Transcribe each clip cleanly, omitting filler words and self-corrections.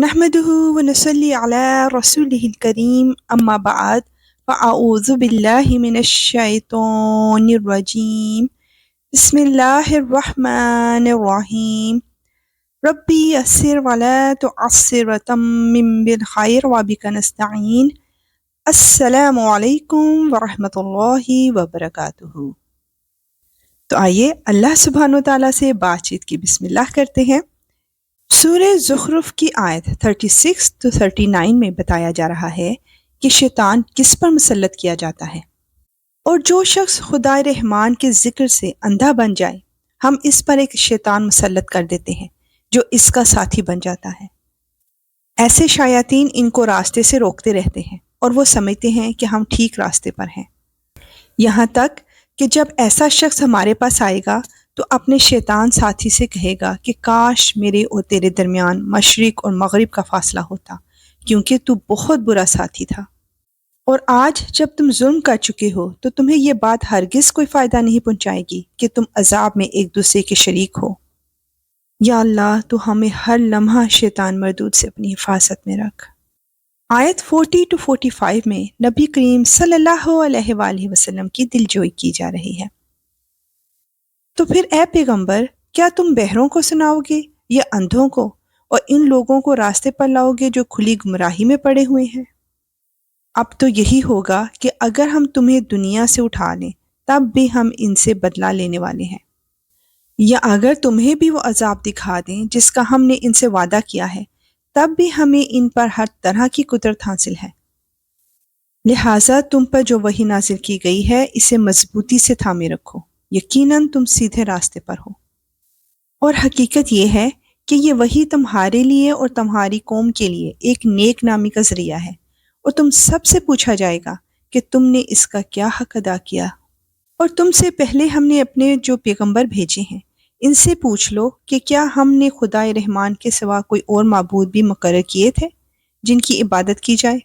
نحمده ونصلي على رسوله الكريم أما بعد فأعوذ بالله من الشيطان الرجيم بسم الله الرحمن الرحيم ربي يسر ولا تعسر وتمم بالخير وبك نستعين السلام علیکم ورحمۃ اللہ وبرکاتہ۔ تو آئیے اللہ سبحانہ و تعالیٰ سے بات چیت کی بسم اللہ کرتے ہیں۔ سورہ زخرف کی آیت 36 to 39 میں بتایا جا رہا ہے کہ شیطان کس پر مسلط کیا جاتا ہے، اور جو شخص خدائے رحمان کے ذکر سے اندھا بن جائے ہم اس پر ایک شیطان مسلط کر دیتے ہیں جو اس کا ساتھی بن جاتا ہے۔ ایسے شیاطین ان کو راستے سے روکتے رہتے ہیں اور وہ سمجھتے ہیں کہ ہم ٹھیک راستے پر ہیں، یہاں تک کہ جب ایسا شخص ہمارے پاس آئے گا تو اپنے شیطان ساتھی سے کہے گا کہ کاش میرے اور تیرے درمیان مشرق اور مغرب کا فاصلہ ہوتا، کیونکہ تو بہت برا ساتھی تھا۔ اور آج جب تم ظلم کر چکے ہو تو تمہیں یہ بات ہرگز کوئی فائدہ نہیں پہنچائے گی کہ تم عذاب میں ایک دوسرے کے شریک ہو۔ یا اللہ تو ہمیں ہر لمحہ شیطان مردود سے اپنی حفاظت میں رکھ۔ آیت 40 to 45 میں نبی کریم صلی اللہ علیہ وآلہ وسلم کی دلجوئی کی جا رہی ہے۔ تو پھر اے پیغمبر، کیا تم بہروں کو سناؤ گے یا اندھوں کو، اور ان لوگوں کو راستے پر لاؤ گے جو کھلی گمراہی میں پڑے ہوئے ہیں؟ اب تو یہی ہوگا کہ اگر ہم تمہیں دنیا سے اٹھا لیں تب بھی ہم ان سے بدلہ لینے والے ہیں، یا اگر تمہیں بھی وہ عذاب دکھا دیں جس کا ہم نے ان سے وعدہ کیا ہے تب بھی ہمیں ان پر ہر طرح کی قدرت حاصل ہے۔ لہٰذا تم پر جو وحی نازل کی گئی ہے اسے مضبوطی سے تھامے رکھو، یقیناً تم سیدھے راستے پر ہو۔ اور حقیقت یہ ہے کہ یہ وحی تمہارے لیے اور تمہاری قوم کے لیے ایک نیک نامی کا ذریعہ ہے، اور تم سب سے پوچھا جائے گا کہ تم نے اس کا کیا حق ادا کیا۔ اور تم سے پہلے ہم نے اپنے جو پیغمبر بھیجے ہیں ان سے پوچھ لو کہ کیا ہم نے خدائے رحمان کے سوا کوئی اور معبود بھی مقرر کیے تھے جن کی عبادت کی جائے؟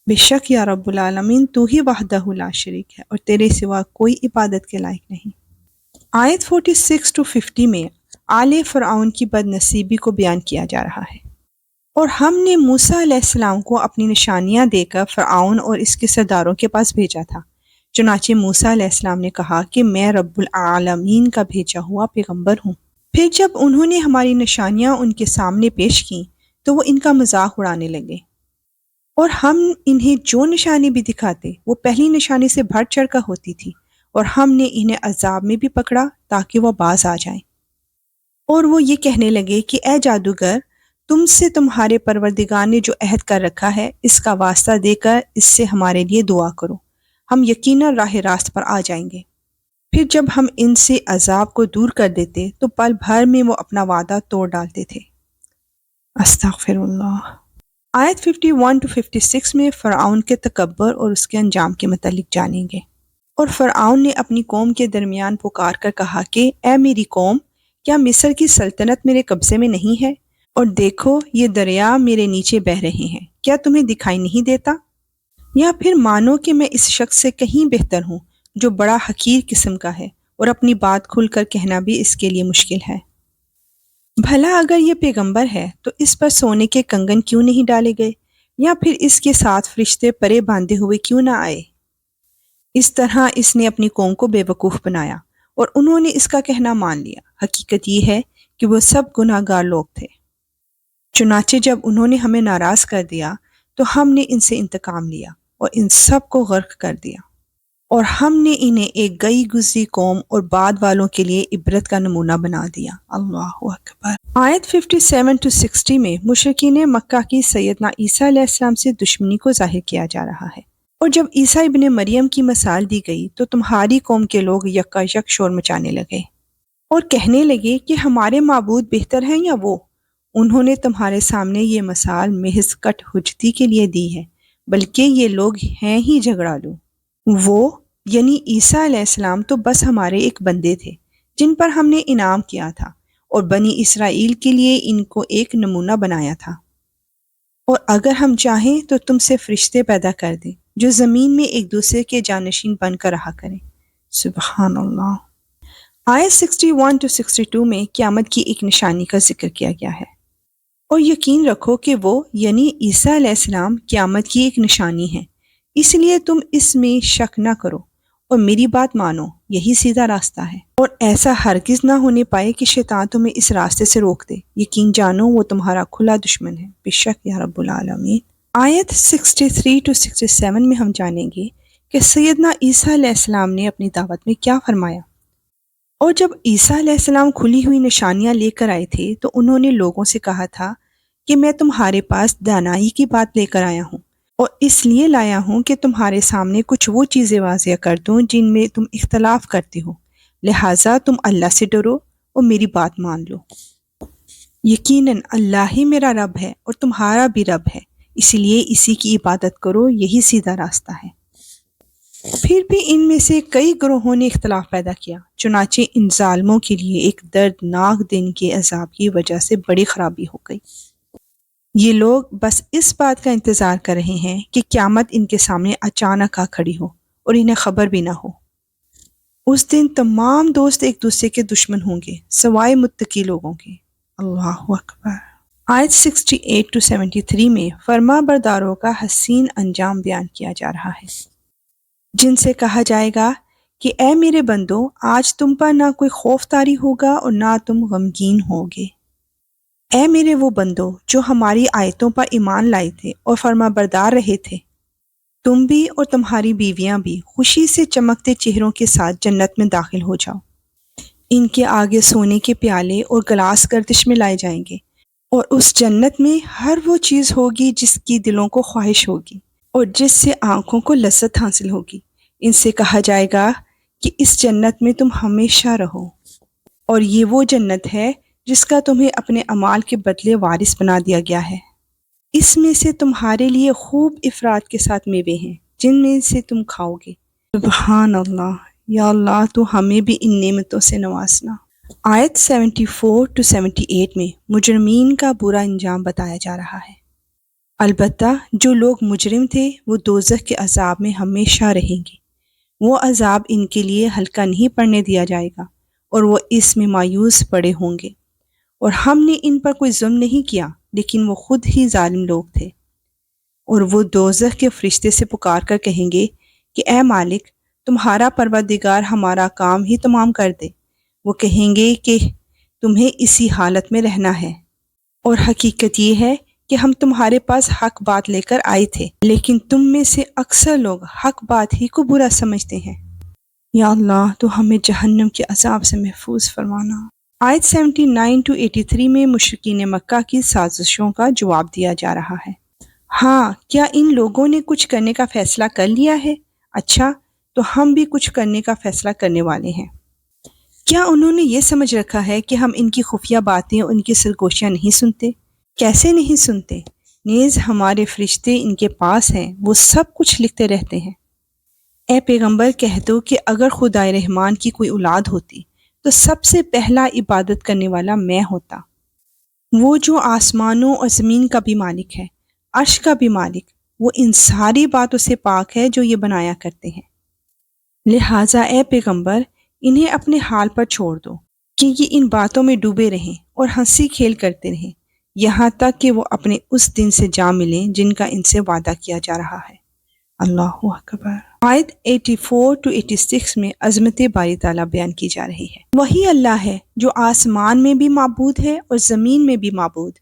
بے شک یا رب العالمین تو ہی وحدہ لا شریک ہے اور تیرے سوا کوئی عبادت کے لائق نہیں۔ آیت 46 to 50 میں آل فرعون کی بد نصیبی کو بیان کیا جا رہا ہے۔ اور ہم نے موسیٰ علیہ السلام کو اپنی نشانیاں دے کر فرعون اور اس کے سرداروں کے پاس بھیجا تھا، چنانچہ موسیٰ علیہ السلام نے کہا کہ میں رب العالمین کا بھیجا ہوا پیغمبر ہوں۔ پھر جب انہوں نے ہماری نشانیاں ان کے سامنے پیش کیں تو وہ ان کا مذاق اڑانے لگے، اور ہم انہیں جو نشانی بھی دکھاتے وہ پہلی نشانی سے بڑھ چڑھ کر ہوتی تھی، اور ہم نے انہیں عذاب میں بھی پکڑا تاکہ وہ باز آ جائیں۔ اور وہ یہ کہنے لگے کہ اے جادوگر، تم سے تمہارے پروردگار نے جو عہد کر رکھا ہے اس کا واسطہ دے کر اس سے ہمارے لیے دعا کرو، ہم یقیناً راہ راست پر آ جائیں گے۔ پھر جب ہم ان سے عذاب کو دور کر دیتے تو پل بھر میں وہ اپنا وعدہ توڑ ڈالتے تھے۔ استغفر اللہ۔ آیت 51 to 56 میں فرعون کے تکبر اور اس کے انجام کے متعلق جانیں گے۔ اور فرعون نے اپنی قوم کے درمیان پکار کر کہا کہ اے میری قوم، کیا مصر کی سلطنت میرے قبضے میں نہیں ہے؟ اور دیکھو یہ دریا میرے نیچے بہہ رہے ہیں، کیا تمہیں دکھائی نہیں دیتا؟ یا پھر مانو کہ میں اس شخص سے کہیں بہتر ہوں جو بڑا حقیر قسم کا ہے اور اپنی بات کھل کر کہنا بھی اس کے لیے مشکل ہے۔ بھلا اگر یہ پیغمبر ہے تو اس پر سونے کے کنگن کیوں نہیں ڈالے گئے، یا پھر اس کے ساتھ فرشتے پرے باندھے ہوئے کیوں نہ آئے؟ اس طرح اس نے اپنی قوم کو بے وقوف بنایا اور انہوں نے اس کا کہنا مان لیا۔ حقیقت یہ ہے کہ وہ سب گناہ گار لوگ تھے۔ چنانچہ جب انہوں نے ہمیں ناراض کر دیا تو ہم نے ان سے انتقام لیا اور ان سب کو غرق کر دیا، اور ہم نے انہیں ایک گئی گزری قوم اور بعد والوں کے لیے عبرت کا نمونہ بنا دیا۔ اللہ اکبر۔ آیت 57 to 60 میں مشرکین مکہ کی سیدنا عیسیٰ علیہ السلام سے دشمنی کو ظاہر کیا جا رہا ہے۔ اور جب عیسیٰ ابن مریم کی مثال دی گئی تو تمہاری قوم کے لوگ یکا یک شور مچانے لگے اور کہنے لگے کہ ہمارے معبود بہتر ہیں یا وہ؟ انہوں نے تمہارے سامنے یہ مثال محض کٹ حجتی کے لیے دی ہے، بلکہ یہ لوگ ہیں ہی جھگڑالو۔ وہ یعنی عیسیٰ علیہ السلام تو بس ہمارے ایک بندے تھے جن پر ہم نے انعام کیا تھا، اور بنی اسرائیل کے لیے ان کو ایک نمونہ بنایا تھا۔ اور اگر ہم چاہیں تو تم سے فرشتے پیدا کر دیں جو زمین میں ایک دوسرے کے جانشین بن کر رہا کریں۔ سبحان اللہ۔ آیت 61 to 62 میں قیامت کی ایک نشانی کا ذکر کیا گیا ہے۔ اور یقین رکھو کہ وہ یعنی عیسیٰ علیہ السلام قیامت کی ایک نشانی ہے، اس لیے تم اس میں شک نہ کرو اور میری بات مانو، یہی سیدھا راستہ ہے۔ اور ایسا ہرگز نہ ہونے پائے کہ شیطان تمہیں اس راستے سے روک دے، یقین جانو وہ تمہارا کھلا دشمن ہے، بے شک یا رب العالمین۔ آیت 63 to 67 میں ہم جانیں گے کہ سیدنا عیسیٰ علیہ السلام نے اپنی دعوت میں کیا فرمایا۔ اور جب عیسیٰ علیہ السلام کھلی ہوئی نشانیاں لے کر آئے تھے تو انہوں نے لوگوں سے کہا تھا کہ میں تمہارے پاس دانائی کی بات لے کر آیا ہوں، اور اس لیے لایا ہوں کہ تمہارے سامنے کچھ وہ چیزیں واضح کر دوں جن میں تم اختلاف کرتے ہو، لہٰذا تم اللہ سے ڈرو اور میری بات مان لو۔ یقیناً اللہ ہی میرا رب ہے اور تمہارا بھی رب ہے، اسی لیے اسی کی عبادت کرو، یہی سیدھا راستہ ہے۔ پھر بھی ان میں سے کئی گروہوں نے اختلاف پیدا کیا، چنانچہ ان ظالموں کے لیے ایک دردناک دن کے عذاب کی وجہ سے بڑی خرابی ہو گئی۔ یہ لوگ بس اس بات کا انتظار کر رہے ہیں کہ قیامت ان کے سامنے اچانک آ کھڑی ہو اور انہیں خبر بھی نہ ہو۔ اس دن تمام دوست ایک دوسرے کے دشمن ہوں گے سوائے متقی لوگوں کے۔ اللہ اکبر۔ آیت 68 to 73 میں فرما برداروں کا حسین انجام بیان کیا جا رہا ہے، جن سے کہا جائے گا کہ اے میرے بندو، آج تم پر نہ کوئی خوف طاری ہوگا اور نہ تم غمگین ہوگے۔ اے میرے وہ بندو جو ہماری آیتوں پر ایمان لائے تھے اور فرما بردار رہے تھے، تم بھی اور تمہاری بیویاں بھی خوشی سے چمکتے چہروں کے ساتھ جنت میں داخل ہو جاؤ۔ ان کے آگے سونے کے پیالے اور گلاس گردش میں لائے جائیں گے، اور اس جنت میں ہر وہ چیز ہوگی جس کی دلوں کو خواہش ہوگی اور جس سے آنکھوں کو لذت حاصل ہوگی۔ ان سے کہا جائے گا کہ اس جنت میں تم ہمیشہ رہو، اور یہ وہ جنت ہے جس کا تمہیں اپنے اعمال کے بدلے وارث بنا دیا گیا ہے۔ اس میں سے تمہارے لیے خوب افراد کے ساتھ میوے ہیں جن میں سے تم کھاؤ گے۔ سبحان اللہ، یا اللہ تو ہمیں بھی ان نعمتوں سے نوازنا۔ آیت 74 to 78 میں مجرمین کا برا انجام بتایا جا رہا ہے۔ البتہ جو لوگ مجرم تھے وہ دوزخ کے عذاب میں ہمیشہ رہیں گے، وہ عذاب ان کے لیے ہلکا نہیں پڑنے دیا جائے گا اور وہ اس میں مایوس پڑے ہوں گے۔ اور ہم نے ان پر کوئی ظلم نہیں کیا، لیکن وہ خود ہی ظالم لوگ تھے۔ اور وہ دوزخ کے فرشتے سے پکار کر کہیں گے کہ اے مالک، تمہارا پروردگار ہمارا کام ہی تمام کر دے۔ وہ کہیں گے کہ تمہیں اسی حالت میں رہنا ہے، اور حقیقت یہ ہے کہ ہم تمہارے پاس حق بات لے کر آئے تھے، لیکن تم میں سے اکثر لوگ حق بات ہی کو برا سمجھتے ہیں۔ یا اللہ تو ہمیں جہنم کے عذاب سے محفوظ فرمانا۔ آیت 79 to 83 میں مشرکین مکہ کی سازشوں کا جواب دیا جا رہا ہے۔ ہاں، کیا ان لوگوں نے کچھ کرنے کا فیصلہ کر لیا ہے؟ اچھا، تو ہم بھی کچھ کرنے کا فیصلہ کرنے والے ہیں۔ کیا انہوں نے یہ سمجھ رکھا ہے کہ ہم ان کی خفیہ باتیں اور ان کی سرگوشیاں نہیں سنتے؟ کیسے نہیں سنتے؟ نیز ہمارے فرشتے ان کے پاس ہیں، وہ سب کچھ لکھتے رہتے ہیں۔ اے پیغمبر کہہ دو کہ اگر خدائے رحمان کی کوئی اولاد ہوتی تو سب سے پہلا عبادت کرنے والا میں ہوتا۔ وہ جو آسمانوں اور زمین کا بھی مالک ہے، عرش کا بھی مالک، وہ ان ساری باتوں سے پاک ہے جو یہ بنایا کرتے ہیں۔ لہٰذا اے پیغمبر انہیں اپنے حال پر چھوڑ دو کہ یہ ان باتوں میں ڈوبے رہیں اور ہنسی کھیل کرتے رہیں یہاں تک کہ وہ اپنے اس دن سے جا ملیں جن کا ان سے وعدہ کیا جا رہا ہے۔ اللہ اکبر۔ آیت 84 to 86 میں عظمت باری تعالیٰ بیان کی جا رہی ہے۔ وہی اللہ ہے جو آسمان میں بھی معبود ہے اور زمین میں بھی معبود،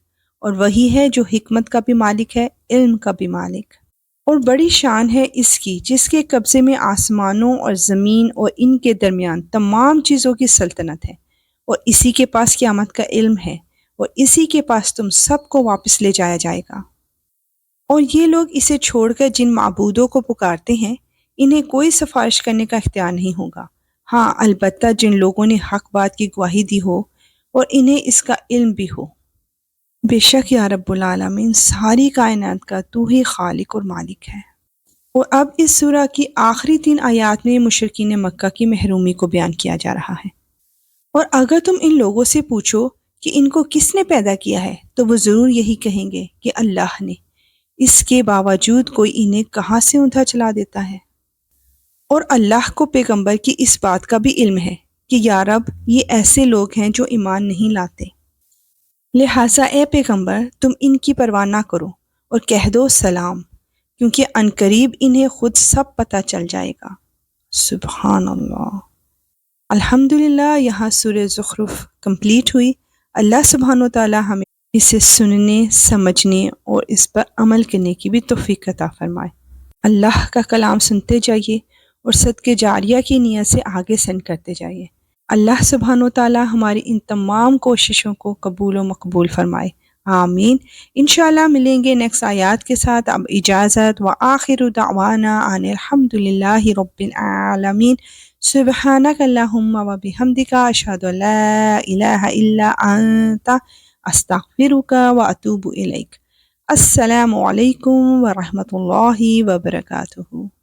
اور وہی ہے جو حکمت کا بھی مالک ہے، علم کا بھی مالک۔ اور بڑی شان ہے اس کی جس کے قبضے میں آسمانوں اور زمین اور ان کے درمیان تمام چیزوں کی سلطنت ہے، اور اسی کے پاس قیامت کا علم ہے، اور اسی کے پاس تم سب کو واپس لے جایا جائے گا۔ اور یہ لوگ اسے چھوڑ کر جن معبودوں کو پکارتے ہیں انہیں کوئی سفارش کرنے کا اختیار نہیں ہوگا، ہاں البتہ جن لوگوں نے حق بات کی گواہی دی ہو اور انہیں اس کا علم بھی ہو۔ بے شک یا رب العالمین ساری کائنات کا تو ہی خالق اور مالک ہے۔ اور اب اس سورہ کی آخری 3 آیات میں مشرکین مکہ کی محرومی کو بیان کیا جا رہا ہے۔ اور اگر تم ان لوگوں سے پوچھو کہ ان کو کس نے پیدا کیا ہے تو وہ ضرور یہی کہیں گے کہ اللہ نے، اس کے باوجود کوئی انہیں کہاں سے اوندا چلا دیتا ہے۔ اور اللہ کو پیغمبر کی اس بات کا بھی علم ہے کہ یا رب یہ ایسے لوگ ہیں جو ایمان نہیں لاتے۔ لہٰذا اے پیغمبر تم ان کی پرواہ نہ کرو اور کہہ دو سلام، کیونکہ عنقریب انہیں خود سب پتہ چل جائے گا۔ سبحان اللہ۔ الحمدللہ، یہاں سورہ زخرف کمپلیٹ ہوئی۔ اللہ سبحانہ وتعالی ہمیں اسے سننے، سمجھنے اور اس پر عمل کرنے کی بھی توفیق عطا فرمائے۔ اللہ کا کلام سنتے جائیے اور صدقے جاریہ کی نیت سے آگے سینڈ کرتے جائیے۔ اللہ سبحانہ وتعالی ہماری ان تمام کوششوں کو قبول و مقبول فرمائے، آمین۔ انشاءاللہ ملیں گے نیکسٹ آیات کے ساتھ۔ اب اجازت، وآخر دعوانا ان الحمدللہ رب العالمین۔ سبحانک اللہم و بحمدک، اشہد ان لا الہ الا انت، استغفرک و اتوب الیک۔ السلام علیکم ورحمۃ اللہ وبرکاتہ۔